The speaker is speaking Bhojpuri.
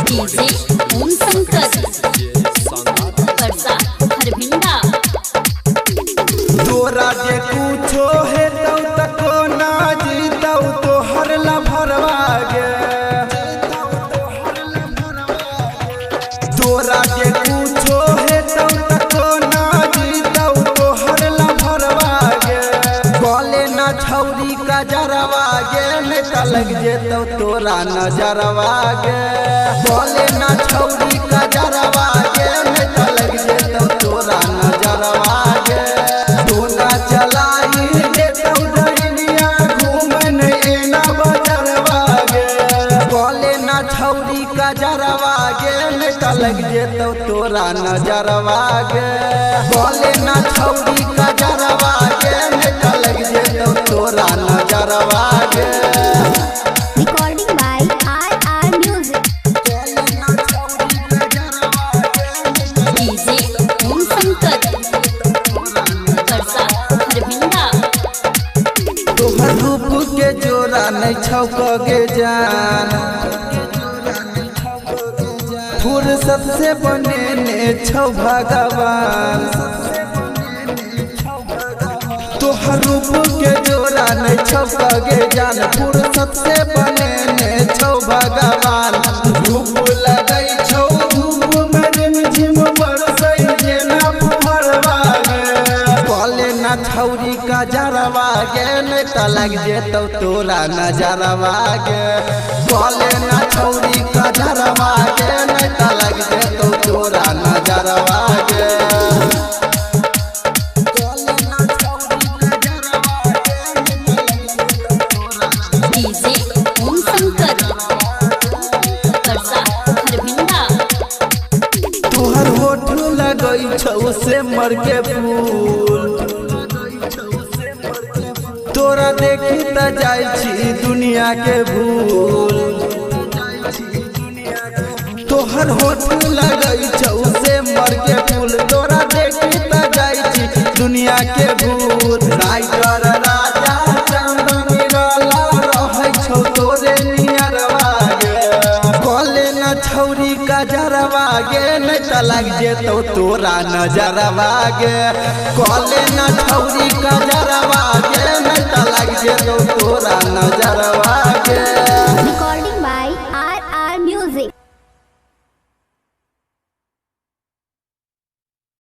डीजे ओम शंकर परसा हरभिंडा। तोरा जे कुछो हेतौ तको ना जीतौ तोहर ला भरवा गे। तोरा जे कुछो हेतौ तको ना जीतौ तोहर ला भरवा गे। बोले ना छौरी का जरवा गे नहीं त लग जेतौ तोरा नजरवा गे। बोले ना छौरी का जरवा गे नहीं त लग जेतौ तोरा नजरवा गे। तोरा चलाई देतौ दहिनिया घूमन एना बजरवा गे। बोले ना छौरी का जरवा गे नहीं त लग जेतौ तोरा नजरवा गे। बोले ना छौरी का जरवा गे नहीं त लग जेतौ तोरा नजरवा गे। Recording by R music. DJ Om Shankar Parsa Harbhinda. तोहर रूप के जोरा नहीं छौके जान। फुर्सत से बनेने छौ भगवान। तोहर रूप के जोरा नहीं छौके जान। फुर्सत से बनेने छौ भगवान। धूप लगै छौ धूप में रिमझिम बरसै जेना फुहरवा गे। बोले ना छौरी का जरवा गे नहीं त लग जेतौ तोरा नजरवा गे। बोले ना छौरी का जरवा गे नहीं त लग जेतौ तोरा नजरवा गे। डीजे ओम शंकर परसा हरभिंडा। तोहर होठ लगै छौ से मर के फूल। तोरा देखी त जाइ छी दुनिया के भूल। तोहर होठ लगै छौ से मर के फूल। तोरा देखी त जाइ छी दुनिया के भूल। राइटर राजा चंदन निराला रहै छौ तोरे नियरवा गे। बोले ना छौरी का जरवा गे नहीं त लग जेतौ तोरा नजरवा गे। बोले ना छौरी का जरवा गे नहीं त लग जेतौ तोरा नजरवा गे।